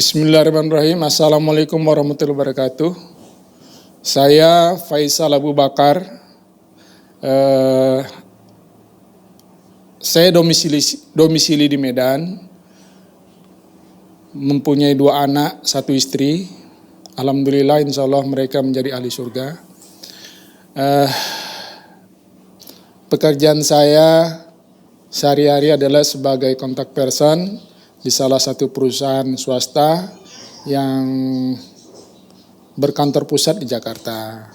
Bismillahirrahmanirrahim. Assalamualaikum warahmatullahi wabarakatuh. Saya Faisal Abu Bakar. Saya domisili di Medan. Mempunyai 2 anak, 1 istri. Alhamdulillah, insya Allah mereka menjadi ahli surga. Pekerjaan saya sehari-hari adalah sebagai kontak person di salah satu perusahaan swasta yang berkantor pusat di Jakarta.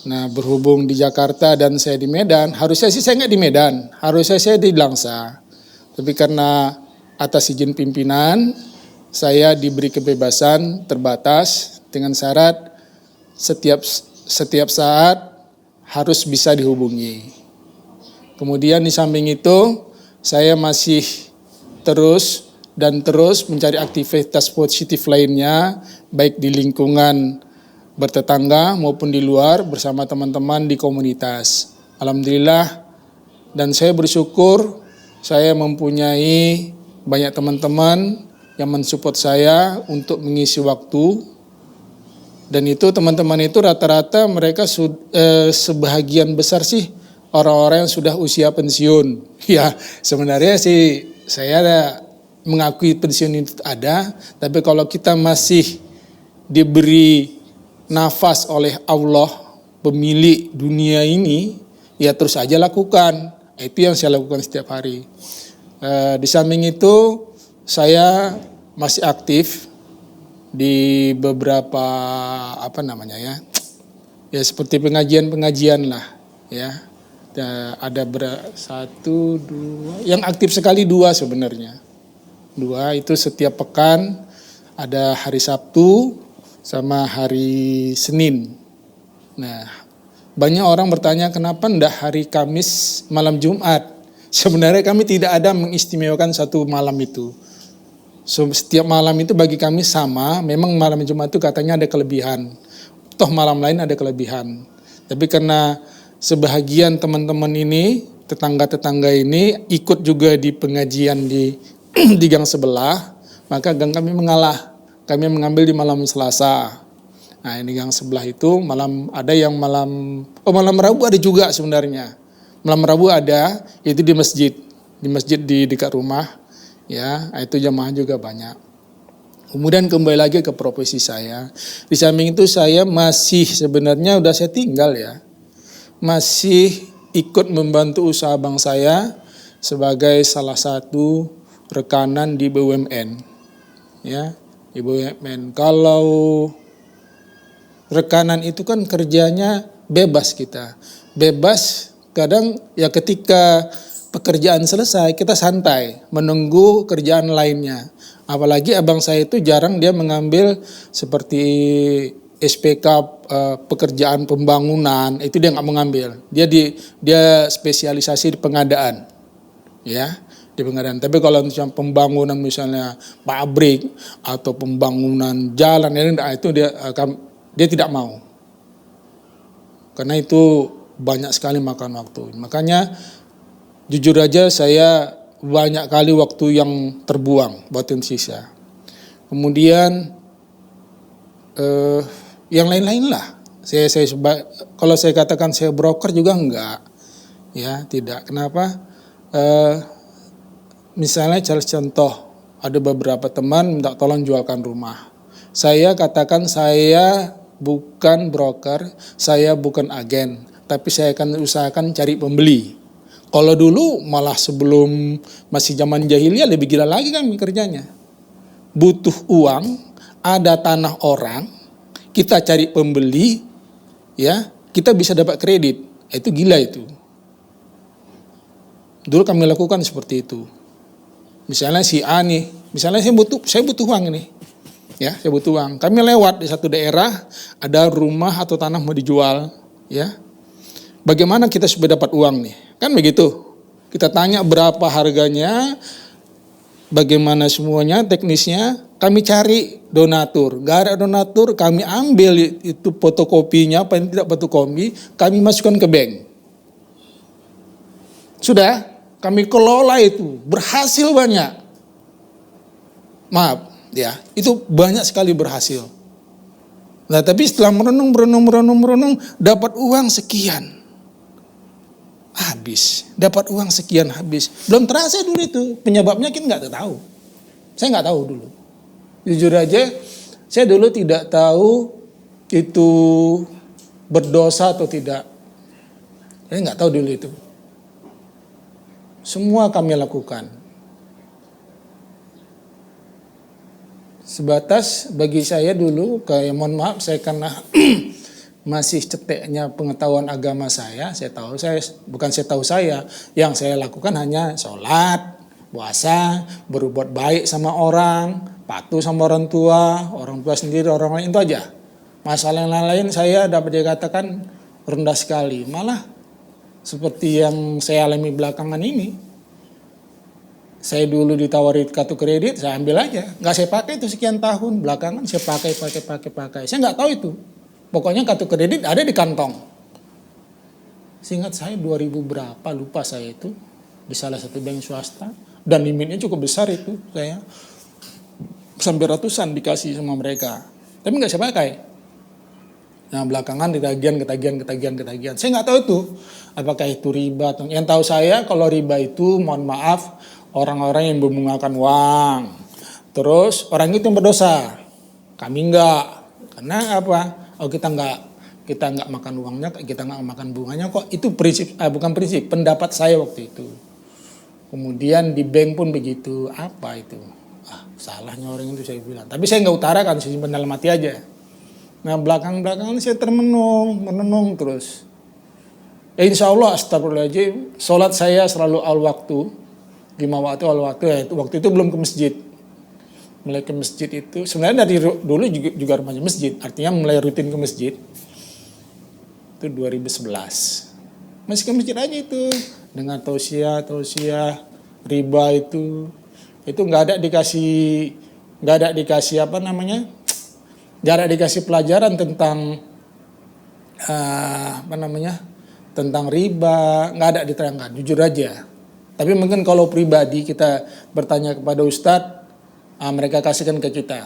Nah, berhubung di Jakarta dan saya di Medan, harusnya sih saya nggak di Medan, harusnya saya di Langsa. Tapi karena atas izin pimpinan, saya diberi kebebasan terbatas dengan syarat setiap saat harus bisa dihubungi. Kemudian di samping itu, saya masih terus mencari aktivitas positif lainnya, baik di lingkungan bertetangga maupun di luar bersama teman-teman di komunitas. Alhamdulillah, dan saya bersyukur saya mempunyai banyak teman-teman yang mensupport saya untuk mengisi waktu. Dan itu teman-teman itu rata-rata mereka sebahagian besar sih orang-orang yang sudah usia pensiun. Ya, sebenarnya sih saya mengakui pensiun itu ada, tapi kalau kita masih diberi nafas oleh Allah, pemilik dunia ini, ya terus aja lakukan. Itu yang saya lakukan setiap hari. Di samping itu, saya masih aktif di beberapa ya seperti pengajian lah, ya. Ada 1, 2, yang aktif sekali 2 sebenarnya. 2 itu setiap pekan, ada hari Sabtu sama hari Senin. Nah, banyak orang bertanya kenapa enggak hari Kamis malam Jumat. Sebenarnya kami tidak ada mengistimewakan satu malam itu. Setiap malam itu bagi kami sama, memang malam Jumat itu katanya ada kelebihan. Toh malam lain ada kelebihan. Tapi karena sebahagian teman-teman ini, tetangga-tetangga ini ikut juga di pengajian di gang sebelah, maka gang kami mengalah. Kami mengambil di malam Selasa. Nah, ini gang sebelah itu malam Rabu ada juga sebenarnya. Malam Rabu ada, itu di masjid. Di masjid di dekat rumah, ya, itu jamaah juga banyak. Kemudian kembali lagi ke profesi saya. Di samping itu saya masih sebenarnya udah saya tinggal ya. Masih ikut membantu usaha bank saya sebagai salah satu rekanan di BUMN. Ya, di BUMN. Kalau rekanan itu kan kerjanya bebas kita. Bebas kadang ya ketika pekerjaan selesai kita santai menunggu kerjaan lainnya. Apalagi abang saya itu jarang dia mengambil seperti SPK pekerjaan pembangunan, itu dia nggak mengambil. Dia spesialisasi di pengadaan, ya, di pengadaan. Tapi kalau misalnya pembangunan misalnya pabrik atau pembangunan jalan, itu dia tidak mau. Karena itu banyak sekali makan waktu. Makanya jujur aja saya banyak kali waktu yang terbuang buat yang sisa. Kemudian yang lain-lain lah. Kalau saya katakan saya broker juga enggak, ya tidak. Kenapa? Misalnya contoh, ada beberapa teman minta tolong jualkan rumah. Saya katakan saya bukan broker, saya bukan agen, tapi saya akan usahakan cari pembeli. Kalau dulu malah sebelum masih zaman jahiliyah lebih gila lagi kan kerjanya. Butuh uang, ada tanah orang, kita cari pembeli, ya, kita bisa dapat kredit. Itu gila itu. Dulu kami lakukan seperti itu. Misalnya si A nih, misalnya saya butuh uang ini. Ya, saya butuh uang. Kami lewat di satu daerah, ada rumah atau tanah mau dijual, ya. Bagaimana kita supaya dapat uang nih? Kan begitu. Kita tanya berapa harganya, bagaimana semuanya, teknisnya, kami cari donatur. Gak ada donatur, kami ambil itu fotokopinya, apa yang tidak fotokopi, kami masukkan ke bank. Sudah, kami kelola itu, berhasil banyak. Maaf, Ya, itu banyak sekali berhasil. Nah, tapi setelah merenung, dapat uang sekian. Habis. Dapat uang sekian habis. Belum terasa dulu itu. Penyebabnya kita nggak tahu. Saya nggak tahu dulu. Jujur aja, saya dulu tidak tahu itu berdosa atau tidak. Saya nggak tahu dulu itu. Semua kami lakukan. Sebatas bagi saya dulu, kayak mohon maaf saya karena masih ceteknya pengetahuan agama saya tahu yang saya lakukan hanya sholat, puasa, berbuat baik sama orang, patuh sama orang tua sendiri, orang lain, itu aja. Masalah yang lain saya dapat dikatakan rendah sekali, malah seperti yang saya alami belakangan ini. Saya dulu ditawari kartu kredit, saya ambil aja. Nggak saya pakai itu sekian tahun. Belakangan saya pakai. Saya nggak tahu itu. Pokoknya kartu kredit ada di kantong. Seingat saya 2000 berapa, lupa saya itu. Di salah satu bank swasta. Dan limitnya cukup besar itu saya. Sampai ratusan dikasih sama mereka. Tapi nggak saya pakai. Nah belakangan ketagihan. Saya nggak tahu itu. Apakah itu riba. Yang tahu saya kalau riba itu mohon maaf. Orang-orang yang membungakan uang. Terus orang itu yang berdosa. Kami enggak. Karena apa? Oh kita enggak makan uangnya, kita enggak makan bunganya kok. Itu prinsip, bukan prinsip, pendapat saya waktu itu. Kemudian di bank pun begitu. Apa itu? Salahnya orang itu saya bilang. Tapi saya enggak utarakan, saya simpan dalam hati aja. Nah belakang-belakangan saya merenung terus. Ya insya Allah astagfirullahaladzim. Sholat saya selalu al waktu. 5 waktu al waktu ya, waktu itu belum ke masjid. Mulai ke masjid itu sebenarnya dari dulu juga remaja masjid, artinya mulai rutin ke masjid itu 2011. Masih ke masjid aja itu dengan tausiah riba itu nggak ada dikasih pelajaran tentang tentang riba, nggak ada diterangkan, jujur aja. Tapi mungkin kalau pribadi kita bertanya kepada ustadz, mereka kasihkan ke kita.